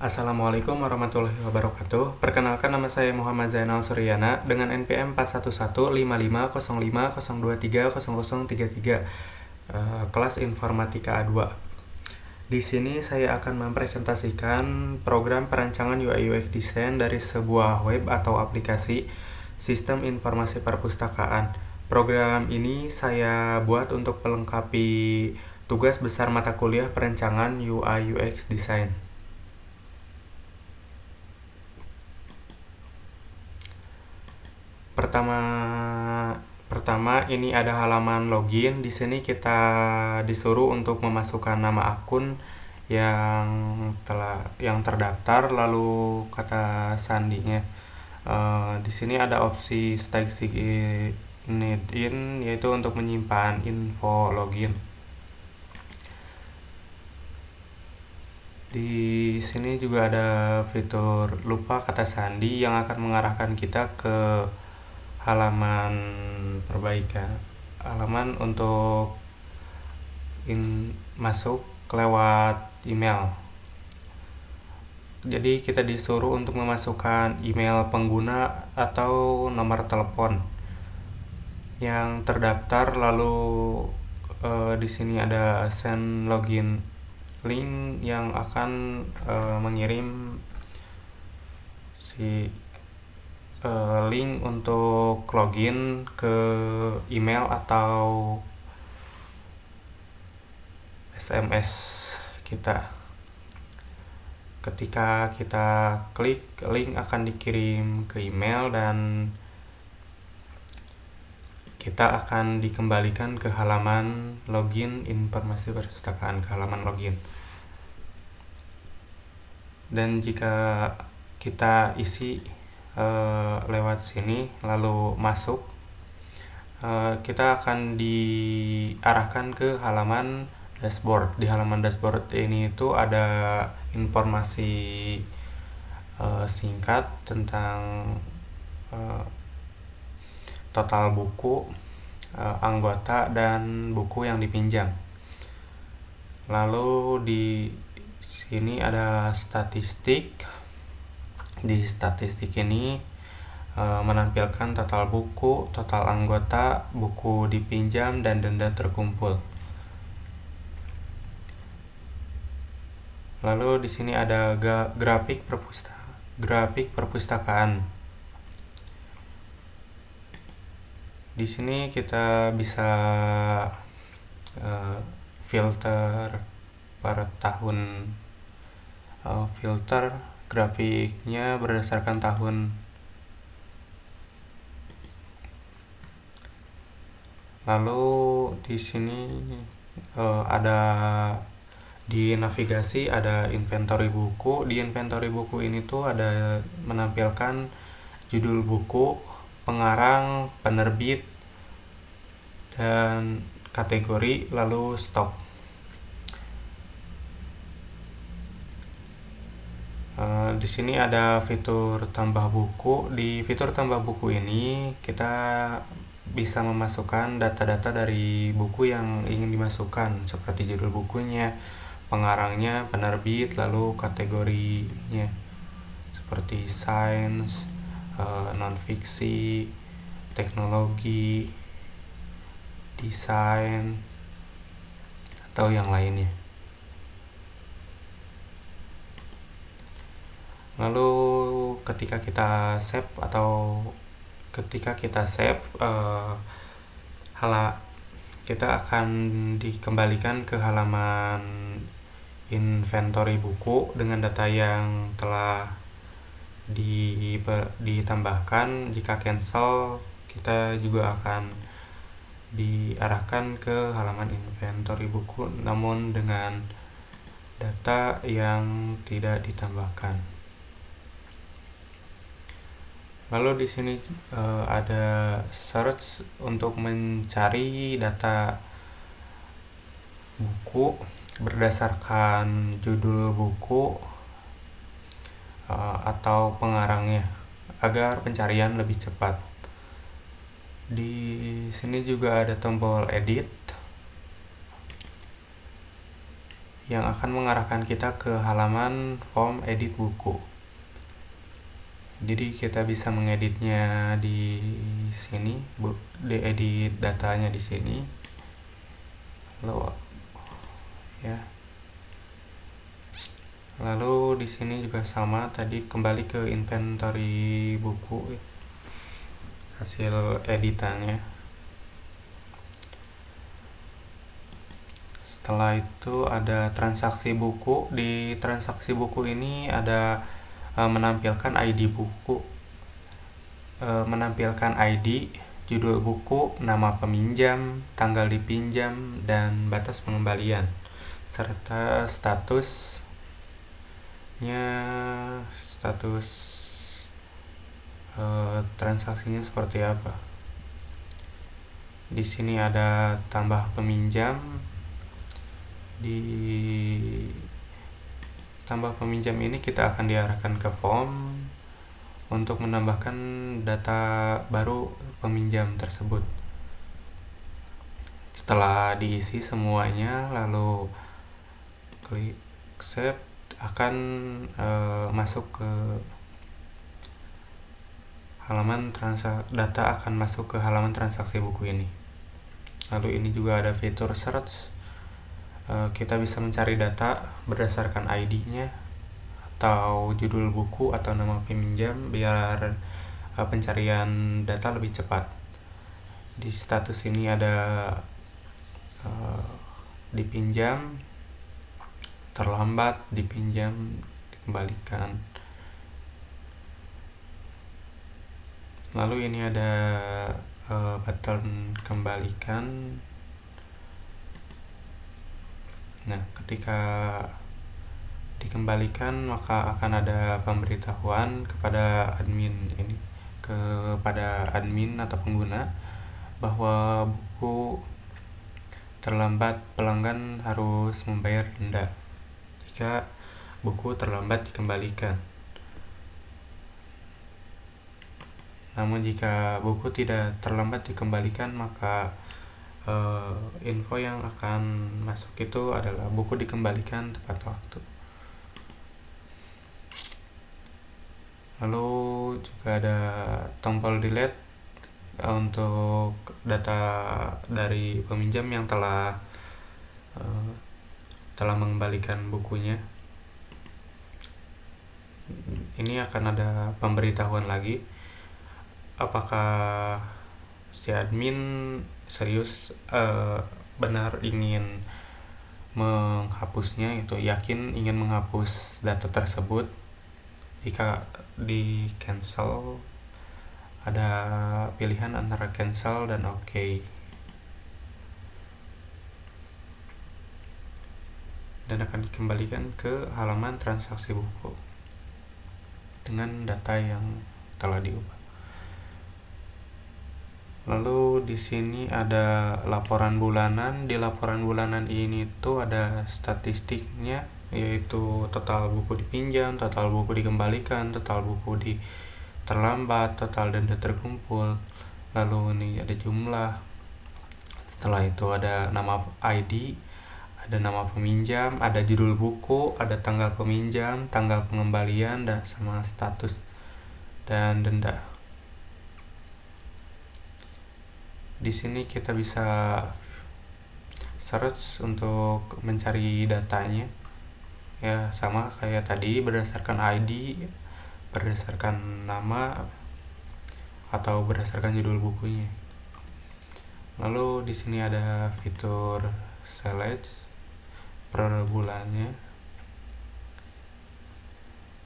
Assalamualaikum warahmatullahi wabarakatuh. Perkenalkan, nama saya Muhammad Zainal Suryana dengan NPM 411555020230033, kelas Informatika A2. Di sini saya akan mempresentasikan program perancangan UI UX design dari sebuah web atau aplikasi sistem informasi perpustakaan. Program ini saya buat untuk melengkapi tugas besar mata kuliah perancangan UI UX design. Pertama ini ada halaman login. Di sini kita disuruh untuk memasukkan nama akun yang terdaftar, lalu kata sandinya. Di sini ada opsi stay signed in, yaitu untuk menyimpan info login. Di sini juga ada fitur lupa kata sandi yang akan mengarahkan kita ke halaman perbaikan, halaman untuk masuk lewat email. Jadi kita disuruh untuk memasukkan email pengguna atau nomor telepon yang terdaftar, lalu di sini ada send login link yang akan mengirim link untuk login ke email atau SMS kita. Ketika kita klik, link akan dikirim ke email dan kita akan dikembalikan ke halaman login informasi perpustakaan, ke halaman login. Dan jika kita isi lewat sini lalu masuk, kita akan diarahkan ke halaman dashboard. Di halaman dashboard ini itu ada informasi singkat tentang total buku, anggota, dan buku yang dipinjam. Lalu di sini ada statistik. Di statistik ini menampilkan total buku, total anggota, buku dipinjam, dan denda terkumpul. Lalu di sini ada grafik perpustakaan. Di sini kita bisa filter per tahun, filter grafiknya berdasarkan tahun. Lalu di sini ada di navigasi ada inventory buku. Di inventory buku ini tuh ada menampilkan judul buku, pengarang, penerbit, dan kategori, lalu stok. Di sini ada fitur tambah buku. Di fitur tambah buku ini kita bisa memasukkan data-data dari buku yang ingin dimasukkan, seperti judul bukunya, pengarangnya, penerbit, lalu kategorinya seperti sains, non-fiksi, teknologi, desain, atau yang lainnya. Lalu ketika kita save kita akan dikembalikan ke halaman inventory buku dengan data yang telah ditambahkan. Jika cancel, kita juga akan diarahkan ke halaman inventory buku, namun dengan data yang tidak ditambahkan. Lalu di sini ada search untuk mencari data buku berdasarkan judul buku atau pengarangnya, agar pencarian lebih cepat. Di sini juga ada tombol edit yang akan mengarahkan kita ke halaman form edit buku. Jadi kita bisa mengeditnya di sini, edit datanya di sini. Lalu ya. Lalu di sini juga sama, tadi kembali ke inventory buku hasil editannya. Setelah itu ada transaksi buku. Di transaksi buku ini ada menampilkan ID buku, menampilkan ID, judul buku, nama peminjam, tanggal dipinjam, dan batas pengembalian, serta status transaksinya seperti apa. Di sini ada tambah peminjam. Di tambah peminjam ini kita akan diarahkan ke form untuk menambahkan data baru peminjam tersebut. Setelah diisi semuanya, lalu klik save, akan masuk ke halaman data akan masuk ke halaman transaksi buku ini. Lalu ini juga ada fitur search. Kita bisa mencari data berdasarkan ID-nya atau judul buku atau nama peminjam biar pencarian data lebih cepat. Di status ini ada dipinjam, terlambat, dipinjam, dikembalikan. Lalu ini ada button kembalikan. Nah, ketika dikembalikan maka akan ada pemberitahuan kepada admin atau pengguna bahwa buku terlambat, pelanggan harus membayar denda jika buku terlambat dikembalikan. Namun jika buku tidak terlambat dikembalikan, maka info yang akan masuk itu adalah buku dikembalikan tepat waktu. Lalu juga ada tombol delete untuk data dari peminjam yang telah mengembalikan bukunya. Ini akan ada pemberitahuan lagi apakah si admin serius benar ingin menghapusnya, itu yakin ingin menghapus data tersebut. Jika di cancel, ada pilihan antara cancel dan OK, dan akan dikembalikan ke halaman transaksi buku dengan data yang telah diubah. Lalu di sini ada laporan bulanan. Di laporan bulanan ini tuh ada statistiknya, yaitu total buku dipinjam, total buku dikembalikan, total buku terlambat, total denda terkumpul. Lalu ini ada jumlah. Setelah itu ada nama ID, ada nama peminjam, ada judul buku, ada tanggal peminjam, tanggal pengembalian, dan sama status dan denda. Di sini kita bisa search untuk mencari datanya. Ya, sama kayak tadi, berdasarkan ID, berdasarkan nama, atau berdasarkan judul bukunya. Lalu di sini ada fitur select per bulannya.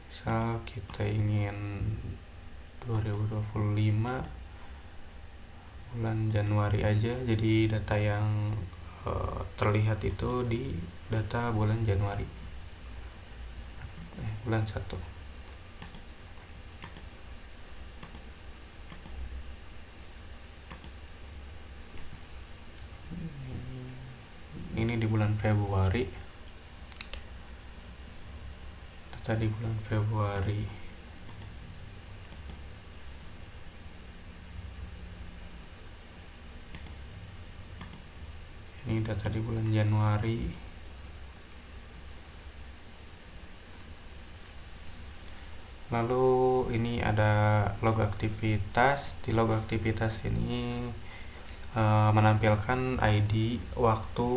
Misal kita ingin 2025 bulan Januari aja, jadi data yang terlihat itu di data bulan Januari, bulan 1. Ini di bulan Februari, data di bulan Februari. Ini data di bulan Januari. Lalu ini ada log aktivitas. Di log aktivitas ini menampilkan ID, waktu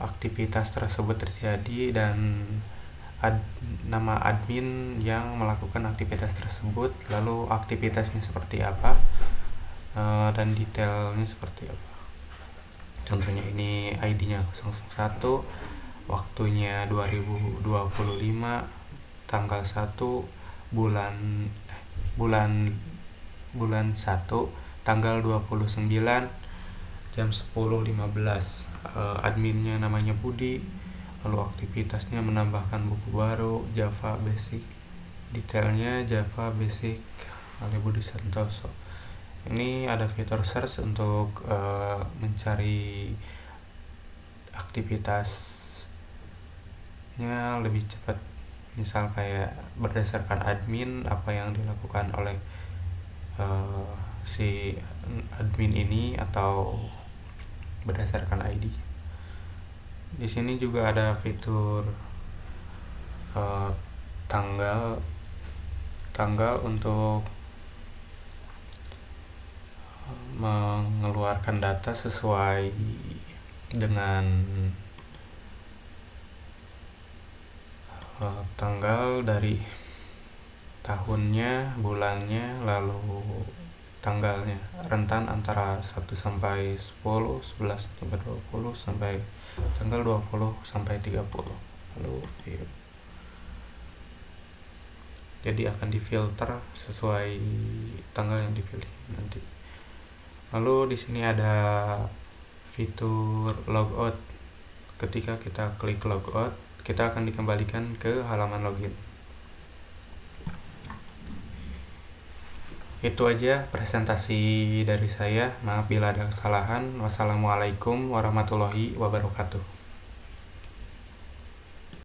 aktivitas tersebut terjadi, dan nama admin yang melakukan aktivitas tersebut, lalu aktivitasnya seperti apa, dan detailnya seperti apa. Contohnya ini ID-nya 001, waktunya 2025, tanggal 1 bulan bulan bulan 1, tanggal 29, jam 10.15. Adminnya namanya Budi, lalu aktivitasnya menambahkan buku baru Java Basic, detailnya Java Basic oleh Budi Santoso. Ini ada fitur search untuk mencari aktivitasnya lebih cepat, misal kayak berdasarkan admin apa yang dilakukan oleh si admin ini, atau berdasarkan ID. Di sini juga ada fitur tanggal untuk mengeluarkan data sesuai dengan tanggal dari tahunnya, bulannya, lalu tanggalnya, rentan antara 1 sampai 10, 11 sampai 20, sampai tanggal 20 sampai 30. Lalu view. Jadi akan difilter sesuai tanggal yang dipilih nanti. Lalu di sini ada fitur logout. Ketika kita klik logout, kita akan dikembalikan ke halaman login. Itu aja presentasi dari saya. Maaf bila ada kesalahan. Wassalamualaikum warahmatullahi wabarakatuh.